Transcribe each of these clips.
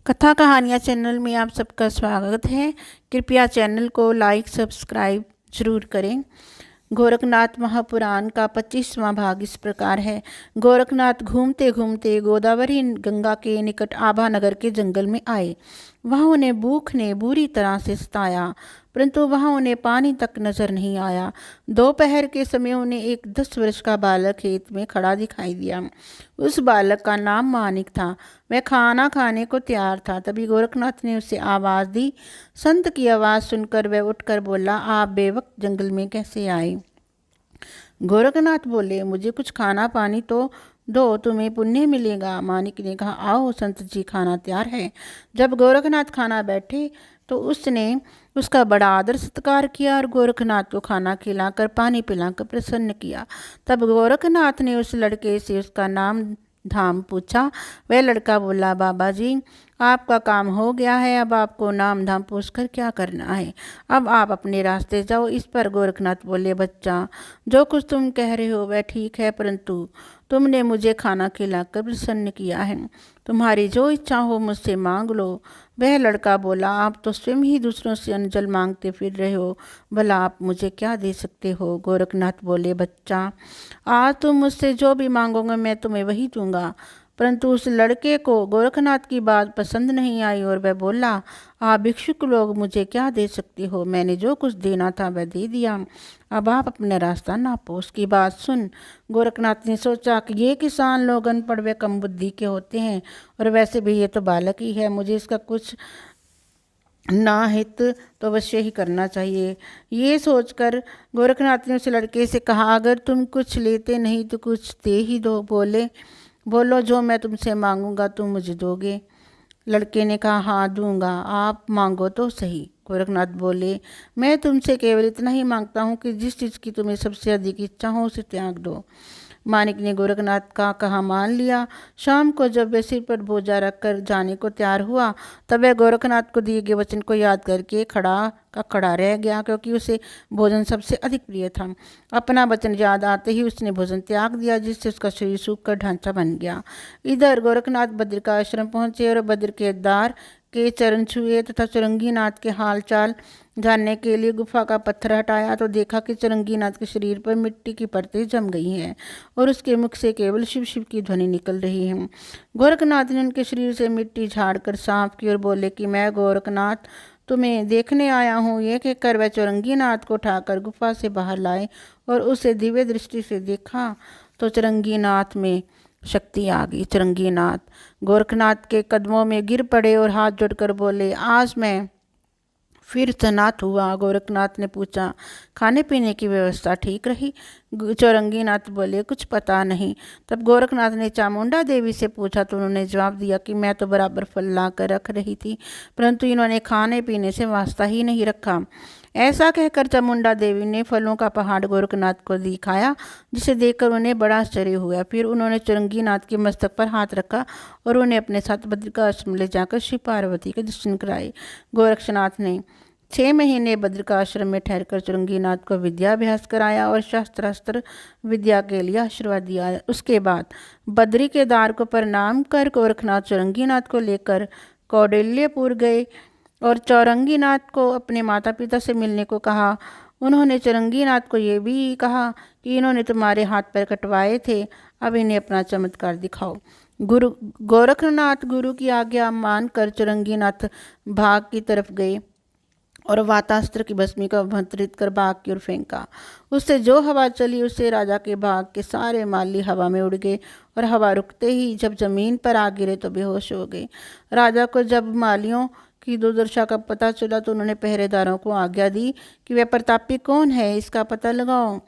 कथा कहानियाँ चैनल में आप सबका स्वागत है। कृपया चैनल को लाइक सब्सक्राइब जरूर करें। गोरखनाथ महापुराण का 25वां भाग इस प्रकार है। गोरखनाथ घूमते घूमते गोदावरी गंगा के निकट आभा नगर के जंगल में आए। वहाँ उन्हें भूख ने बुरी तरह से सताया, परंतु वहाँ उन्हें पानी तक नजर नहीं आया। दोपहर के समय उन्हें एक 10 वर्ष का बालक खेत में खड़ा दिखाई दिया। उस बालक का नाम मानिक था। वह खाना खाने को तैयार था। तभी गोरखनाथ ने उसे आवाज़ दी। संत की आवाज़ सुनकर वह उठकर बोला, आप बेवक्त जंगल में कैसे आए? गोरखनाथ बोले, मुझे कुछ खाना पानी तो दो, तुम्हें पुण्य मिलेगा। मानिक ने कहा, आओ संत जी, खाना तैयार है। जब गोरखनाथ खाना बैठे तो उसने उसका बड़ा आदर सत्कार किया और गोरखनाथ को खाना खिलाकर पानी पिलाकर प्रसन्न किया। तब गोरखनाथ ने उस लड़के से उसका नाम धाम पूछा। वह लड़का बोला, बाबा जी, आपका काम हो गया है, अब आपको नाम धाम पूछकर क्या करना है? अब आप अपने रास्ते जाओ। इस पर गोरखनाथ बोले, बच्चा, जो कुछ तुम कह रहे हो वह ठीक है, परंतु तुमने मुझे खाना खिलाकर प्रसन्न किया है। तुम्हारी जो इच्छा हो मुझसे मांग लो। वह लड़का बोला, आप तो स्वयं ही दूसरों से अन्न जल मांगते फिर रहे हो, भला आप मुझे क्या दे सकते हो? गोरखनाथ बोले, बच्चा, आज तुम मुझसे जो भी मांगोगे मैं तुम्हें वही दूंगा। परंतु उस लड़के को गोरखनाथ की बात पसंद नहीं आई और वह बोला, आप भिक्षुक लोग मुझे क्या दे सकते हो? मैंने जो कुछ देना था वह दे दिया, अब आप अपना रास्ता नापो। उसकी बात सुन गोरखनाथ ने सोचा कि ये किसान लोग अनपढ़ व कम बुद्धि के होते हैं, और वैसे भी ये तो बालक ही है, मुझे इसका कुछ ना हित तो अवश्य ही करना चाहिए। ये सोचकर गोरखनाथ ने उस लड़के से कहा, अगर तुम कुछ लेते नहीं तो कुछ दे ही दो। बोलो, जो मैं तुमसे मांगूंगा तुम मुझे दोगे? लड़के ने कहा, हाँ दूंगा, आप मांगो तो सही। गोरखनाथ बोले, मैं तुमसे केवल इतना ही मांगता हूँ कि जिस चीज़ की तुम्हें सबसे अधिक इच्छा हो उसे त्याग दो। मानिक ने गोरखनाथ का कहा मान लिया। शाम को जब वह सिर पर बोझा रखकर जाने को तैयार हुआ, तब वह गोरखनाथ को दिए गए वचन को याद करके खड़ा रह गया, क्योंकि उसे भोजन सबसे अधिक प्रिय था। अपना वचन याद आते ही उसने भोजन त्याग दिया, जिससे उसका शरीर सूखकर ढांचा बन गया। इधर गोरखनाथ बद्र का आश्रम पहुंचे और बद्र के द्वार के चरण छुए तथा चुरंगीनाथ के हाल चाल जानने के लिए गुफा का पत्थर हटाया तो देखा कि चुरंगीनाथ के शरीर पर मिट्टी की परतें जम गई हैं और उसके मुख से केवल शिव शिव की ध्वनि निकल रही है। गोरखनाथ ने उनके शरीर से मिट्टी झाड़कर साफ की और बोले कि मैं गोरखनाथ तुम्हें देखने आया हूँ। ये कहकर वह चुरंगीनाथ को उठाकर गुफा से बाहर लाए और उसे दिव्य दृष्टि से देखा तो चुरंगीनाथ में शक्ति आ गई। चुरंगीनाथ गोरखनाथ के कदमों में गिर पड़े और हाथ जोड़कर बोले, आज मैं फिर सनाथ हुआ। गोरखनाथ ने पूछा, खाने पीने की व्यवस्था ठीक रही? चौरंगीनाथ बोले, कुछ पता नहीं। तब गोरखनाथ ने चामुंडा देवी से पूछा तो उन्होंने जवाब दिया कि मैं तो बराबर फल ला कर रख रही थी, परंतु इन्होंने खाने पीने से वास्ता ही नहीं रखा। ऐसा कहकर चामुंडा देवी ने फलों का पहाड़ गोरखनाथ को दिखाया, जिसे देखकर उन्हें बड़ा आश्चर्य हुआ। फिर उन्होंने चुरंगीनाथ के मस्तक पर हाथ रखा और उन्हें अपने साथ बद्रिकाश्रम ले जाकर श्री पार्वती के दर्शन कराए। गोरक्षनाथ ने 6 महीने बद्रिकाश्रम में ठहरकर चुरंगीनाथ को विद्याभ्यास कराया और शास्त्रास्त्र विद्या के लिए आशीर्वाद दिया। उसके बाद बद्री के द्वार को प्रणाम कर गोरखनाथ चुरंगीनाथ को लेकर कौडिल्यपुर गए और चौरंगीनाथ को अपने माता पिता से मिलने को कहा। उन्होंने चुरंगीनाथ को ये भी कहा कि इन्होंने तुम्हारे हाथ पैर कटवाए थे, अब इन्हें अपना चमत्कार दिखाओ। गोरखनाथ गुरु की आज्ञा मानकर चुरंगीनाथ भाग की तरफ गए और वातास्त्र की भस्मी को अभंतरित कर बाग की ओर फेंका। उससे जो हवा चली उससे राजा के बाग के सारे माली हवा में उड़ गए और हवा रुकते ही जब जमीन पर आ गिरे तो बेहोश हो गए। राजा को जब मालियों की दुर्दशा का पता चला तो उन्होंने पहरेदारों को आज्ञा दी कि वह प्रतापी कौन है, इसका पता लगाओ।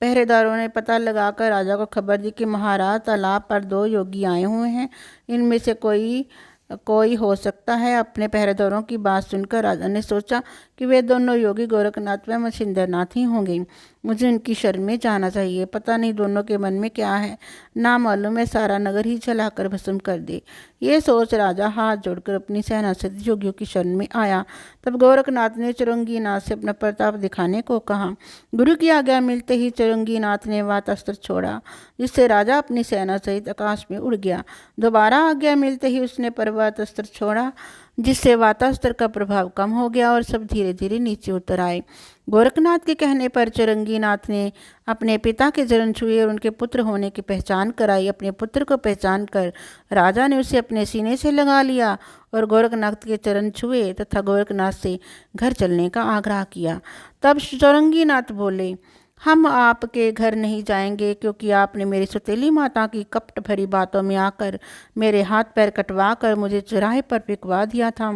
पहरेदारों ने पता लगाकर राजा को खबर दी कि महाराज, तालाब पर 2 योगी आए हुए हैं, इनमें से कोई हो सकता है। अपने पहरेदारों की बात सुनकर राजा ने सोचा कि वे दोनों योगी गोरखनाथ व मछिंद्रनाथ ही होंगे। मुझे उनकी शरण में जाना चाहिए। पता नहीं दोनों के मन में क्या है, ना मालूम है सारा नगर ही जलाकर भस्म कर दे। ये सोच राजा हाथ जोड़कर अपनी सेना से योगियों की शरण में आया। तब गोरखनाथ ने चुरंगीनाथ से अपना प्रताप दिखाने को कहा। गुरु की आज्ञा मिलते ही चुरंगीनाथ ने वातास्त्र छोड़ा, जिससे राजा अपनी सेना सहित आकाश में उड़ गया। दोबारा आज्ञा मिलते ही उसने पर्वतास्त्र छोड़ा, जिससे वातास्त्र का प्रभाव कम हो गया और सब धीरे धीरे नीचे उतर आए। गोरखनाथ के कहने पर चुरंगीनाथ ने अपने पिता के चरण छुए और उनके पुत्र होने की पहचान कराई। अपने पुत्र को पहचान कर राजा ने उसे अपने सीने से लगा लिया और गोरखनाथ के चरण छुए तथा गोरखनाथ से घर चलने का आग्रह किया। तब चुरंगीनाथ बोले, हम आपके घर नहीं जाएंगे, क्योंकि आपने मेरी सौतेली माता की कपट भरी बातों में आकर मेरे हाथ पैर कटवा कर मुझे चौराहे पर फेंकवा दिया था।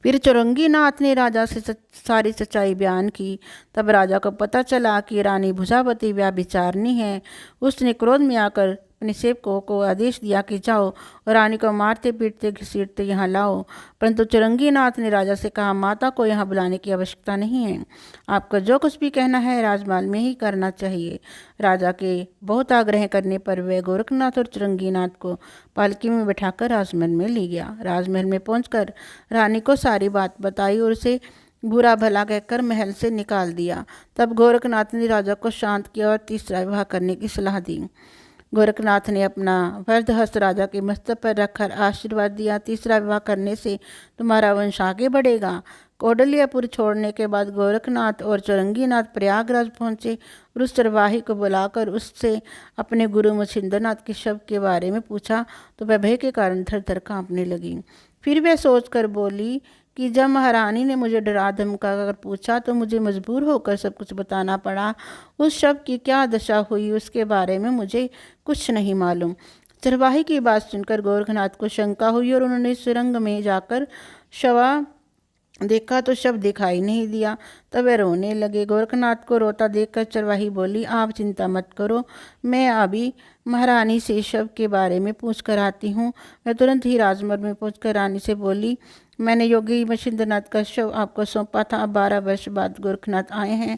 फिर चुरंगीनाथ ने राजा से सारी सच्चाई बयान की। तब राजा को पता चला कि रानी भुजावती व्यभिचारिणी है। उसने क्रोध में आकर अपने सेवकों को आदेश दिया कि जाओ और रानी को मारते पीटते घसीटते यहाँ लाओ। परंतु चुरंगीनाथ ने राजा से कहा, माता को यहाँ बुलाने की आवश्यकता नहीं है। आपको जो कुछ भी कहना है राजमहल में ही करना चाहिए। राजा के बहुत आग्रह करने पर वह गोरखनाथ और चुरंगीनाथ को पालकी में बैठाकर राजमहल में ले गया। राजमहल में पहुंचकर रानी को सारी बात बताई और उसे बुरा भला कहकर महल से निकाल दिया। तब गोरखनाथ ने राजा को शांत किया और तीसरा विवाह करने की सलाह दी। गोरखनाथ ने अपना वरद हस्त राजा के मस्तक पर रखकर आशीर्वाद दिया, तीसरा विवाह करने से तुम्हारा वंश आगे बढ़ेगा। कौडलियापुर छोड़ने के बाद गोरखनाथ और चुरंगीनाथ प्रयागराज पहुंचे और उस चरवाही को बुलाकर उससे अपने गुरु मछिंद्रनाथ के शव के बारे में पूछा तो वह भय के कारण थर थर कांपने लगी। फिर वह सोचकर बोली कि जब महारानी ने मुझे डरा धमका कर पूछा तो मुझे मजबूर होकर सब कुछ बताना पड़ा। उस शव की क्या दशा हुई उसके बारे में मुझे कुछ नहीं मालूम। चरवाही की बात सुनकर गोरखनाथ को शंका हुई और उन्होंने सुरंग में जाकर शवा देखा तो शव दिखाई नहीं दिया। तब वे रोने लगे। गोरखनाथ को रोता देखकर चरवाही बोली, आप चिंता मत करो, मैं अभी महारानी से शव के बारे में पूछ कर आती हूँ। मैं तुरंत ही राजमहल में पहुंचकर रानी से बोली, मैंने योगी मछिंद्रनाथ का शव आपको सौंपा था। अब 12 वर्ष बाद गोरखनाथ आए हैं,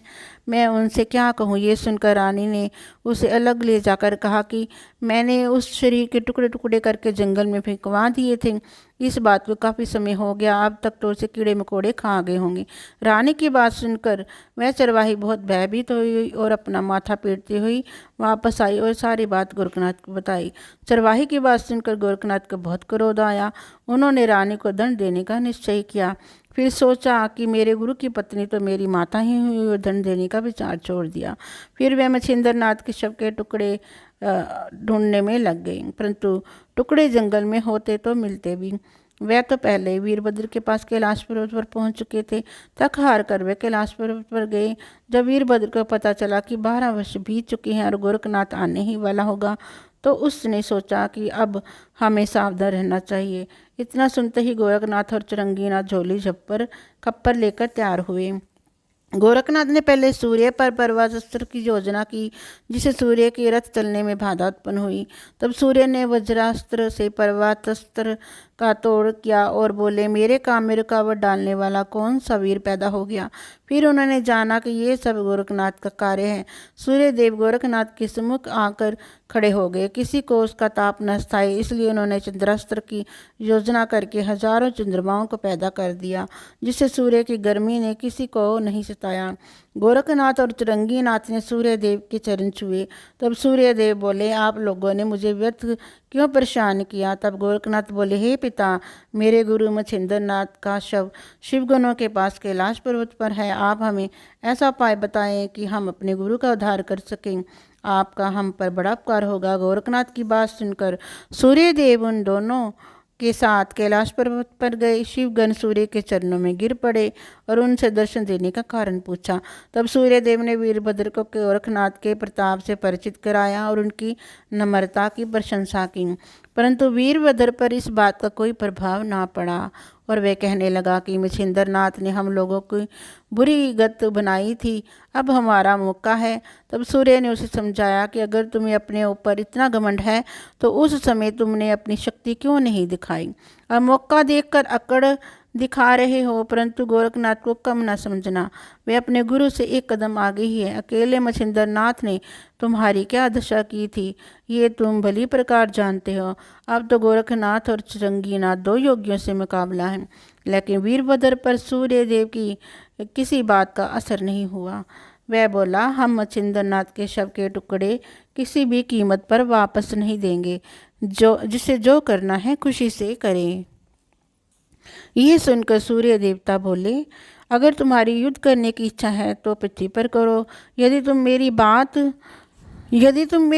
मैं उनसे क्या कहूँ। ये सुनकर रानी ने उसे अलग ले जाकर कहा कि मैंने उस शरीर के टुकड़े टुकड़े करके जंगल में फेंकवा दिए थे। इस बात को काफ़ी समय हो गया, अब तक तो उसे कीड़े मकोड़े खा गए होंगे। रानी की बात सुनकर वह चरवाही बहुत भयभीत हुई और अपना माथा पीटती हुई वापस आई और सारी बात गोरखनाथ को बताई। चरवाही की बात सुनकर गोरखनाथ को बहुत क्रोध आया। उन्होंने रानी को दंड देने का निश्चय किया। फिर सोचा कि मेरे गुरु की पत्नी तो मेरी माता ही हुई और दंड देने का विचार छोड़ दिया। फिर वह मछिंद्रनाथ के शव के टुकड़े ढूंढने में लग गई, परंतु टुकड़े जंगल में होते तो मिलते भी। वह तो पहले वीरभद्र के पास कैलाश पर्वत पर पहुंच चुके थे। थक हार कर वे कैलाश पर्वत पर गए। जब वीरभद्र को पता चला कि 12 वर्ष बीत चुके हैं और गोरखनाथ आने ही वाला होगा, तो उसने सोचा कि अब हमें सावधान रहना चाहिए। इतना सुनते ही गोरखनाथ और चुरंगीनाथ झोली झप्पर खप्पर लेकर तैयार हुए। गोरखनाथ ने पहले सूर्य पर पर्वतास्त्र की योजना की, जिसे सूर्य के रथ चलने में बाधा उत्पन्न हुई। तब सूर्य ने वज्रास्त्र से पर्वतास्त्र का तोड़ किया और बोले, मेरे काम में रुकावट डालने वाला कौन सा वीर पैदा हो गया। फिर उन्होंने जाना कि ये सब गोरखनाथ का कार्य है। सूर्य देव गोरखनाथ के सम्मुख आकर खड़े हो गए। किसी को उसका ताप न सहाय, इसलिए उन्होंने चंद्रास्त्र की योजना करके हजारों चंद्रमाओं को पैदा कर दिया, जिससे सूर्य की गर्मी ने किसी को नहीं सताया। गोरखनाथ और चुरंगीनाथ ने सूर्य देव के चरण छुए। तब सूर्य देव बोले, आप लोगों ने मुझे व्यर्थ क्यों परेशान किया। तब गोरखनाथ बोले, हे पिता, मेरे गुरु मछिंद्रनाथ का शव शिवगणों के पास कैलाश पर्वत पर है। आप हमें ऐसा उपाय बताएं कि हम अपने गुरु का उद्धार कर सकें, आपका हम पर बड़ा उपकार होगा। गोरखनाथ की बात सुनकर सूर्य देव उन दोनों के साथ कैलाश पर्वत पर गए। शिवगण सूर्य के चरणों में गिर पड़े और उनसे दर्शन देने का कारण पूछा। तब सूर्य देव ने वीरभद्र को गोरखनाथ के प्रताप से परिचित कराया और उनकी नम्रता की प्रशंसा की, परंतु वीरभद्र पर इस बात का कोई प्रभाव ना पड़ा और वह कहने लगा कि मछिंद्रनाथ ने हम लोगों की बुरी गत बनाई थी, अब हमारा मौका है। तब सूर्य ने उसे समझाया कि अगर तुम्हें अपने ऊपर इतना घमंड है तो उस समय तुमने अपनी शक्ति क्यों नहीं दिखाई और मौका देखकर अकड़ दिखा रहे हो, परंतु गोरखनाथ को कम ना समझना। वे अपने गुरु से एक कदम आगे ही है। अकेले मछिंद्र नाथ ने तुम्हारी क्या दशा की थी, ये तुम भली प्रकार जानते हो। अब तो गोरखनाथ और चरंगीनाथ दो योगियों से मुकाबला है, लेकिन वीरभद्र पर सूर्य देव की किसी बात का असर नहीं हुआ। वह बोला, हम मछिंद्र नाथ के शव के टुकड़े किसी भी कीमत पर वापस नहीं देंगे। जिसे जो करना है खुशी से करें। यह सुनकर सूर्य देवता बोले, अगर तुम्हारी युद्ध करने की इच्छा है तो पृथ्वी पर करो। यदि तुम मेरी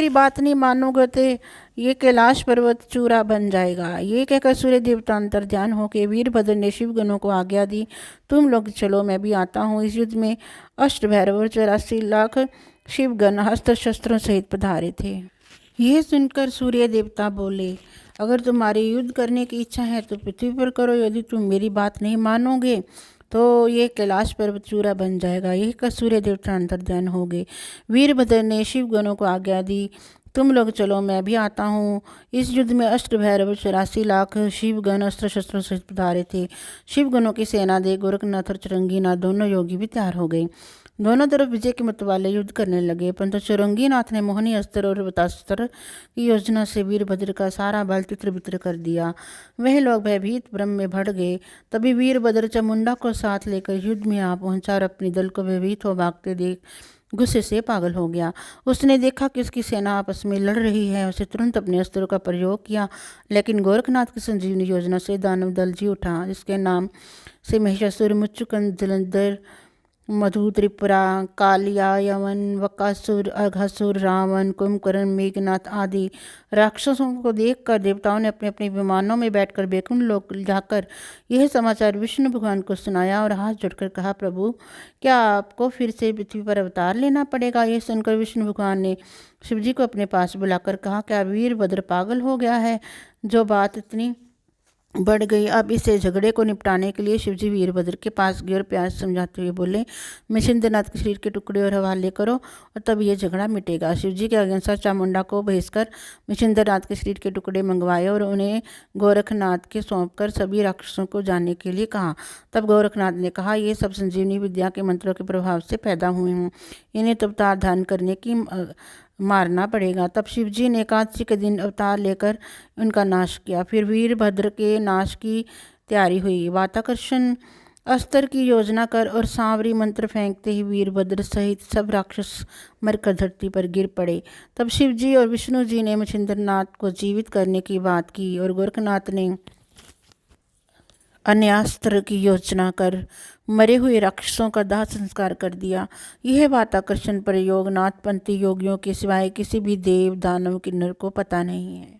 बात नहीं मानोगे तो ये कैलाश पर्वत चूरा बन जाएगा। ये कहकर सूर्य देवता अंतर्ध्यान होकर वीरभद्र ने शिवगणों को आज्ञा दी, तुम लोग चलो, मैं भी आता हूँ। इस युद्ध में अष्टभैरव और 84 लाख शिवगण अस्त्र शस्त्रों सहित पधारे थे। यह सुनकर सूर्य देवता बोले, अगर तुम्हारी युद्ध करने की इच्छा है तो पृथ्वी पर करो। यदि तुम मेरी बात नहीं मानोगे तो ये कैलाश पर्वत चूरा बन जाएगा। यही का सूर्य देवता अंतर्ध्यान हो गए। वीरभद्र ने शिवगणों को आज्ञा दी, तुम लोग चलो, मैं भी आता हूँ। इस युद्ध में अष्टभैरव 84 लाख शिवगण अस्त्र शस्त्रों से पधारे थे। शिवगणों की सेना देख गोरखनाथ और चरंगीनाथ दोनों योगी भी तैयार हो गए। दोनों तरफ विजय के मत वाले युद्ध करने लगे, परंतु चरंगीनाथ ने मोहनी अस्त्र और बतास्त्र की योजना से वीरभद्र का सारा बल तितर बितर कर दिया। वह लोग भयभीत भ्रम में भड़ गए। तभी वीरभद्र चामुंडा को साथ लेकर युद्ध में आ पहुंचा और अपनी दल को भयभीत हो भागते देख गुस्से से पागल हो गया। उसने देखा कि उसकी सेना आपस में लड़ रही है। उसे तुरंत अपने अस्त्रों का प्रयोग किया, लेकिन गोरखनाथ की संजीवनी योजना से दानव दल जी उठा, जिसके नाम से महिषासुर, मुच्चुकंद, जलंधर, मधु, त्रिपुरा, कालिया, यवन, वकासुर, अघासुर, रावण, कुंभकर्ण, मेघनाथ आदि राक्षसों को देखकर देवताओं ने अपने अपने विमानों में बैठकर बैकुंठ लोक जाकर यह समाचार विष्णु भगवान को सुनाया और हाथ जोड़कर कहा, प्रभु, क्या आपको फिर से पृथ्वी पर अवतार लेना पड़ेगा? यह सुनकर विष्णु भगवान ने शिवजी को अपने पास बुलाकर कहा, क्या वीरभद्र पागल हो गया है? जो बात इतनी बढ़ गई। अब इसे झगड़े को निपटाने के लिए शिवजी वीरभद्र के पास गए और प्यार समझाते हुए बोले, मछिंद्रनाथ के शरीर के टुकड़े और हवाले करो और तब यह झगड़ा मिटेगा। शिवजी के अनुसार चामुंडा को भेजकर मछिंद्रनाथ के शरीर के टुकड़े मंगवाए और उन्हें गोरखनाथ के सौंपकर सभी राक्षसों को जाने के लिए कहा। तब गोरखनाथ ने कहा, ये सब संजीवनी विद्या के मंत्रों के प्रभाव से पैदा हुए हैं, इन्हें तब अवतार धारण करने की मारना पड़ेगा। तब शिवजी ने एकादशी के दिन अवतार लेकर उनका नाश किया। फिर वीरभद्र के नाश की तैयारी हुई। वाताकर्षण अस्त्र की योजना कर और सांवरी मंत्र फेंकते ही वीरभद्र सहित सब राक्षस मरकर धरती पर गिर पड़े। तब शिवजी और विष्णु जी ने मछिंद्रनाथ को जीवित करने की बात की और गोरखनाथ ने अन्यास्त्र की योजना कर मरे हुए राक्षसों का दाह संस्कार कर दिया। यह वाताकर्षण प्रयोग नाथपंथी योगियों के सिवाय किसी भी देव, दानव, किन्नर को पता नहीं है।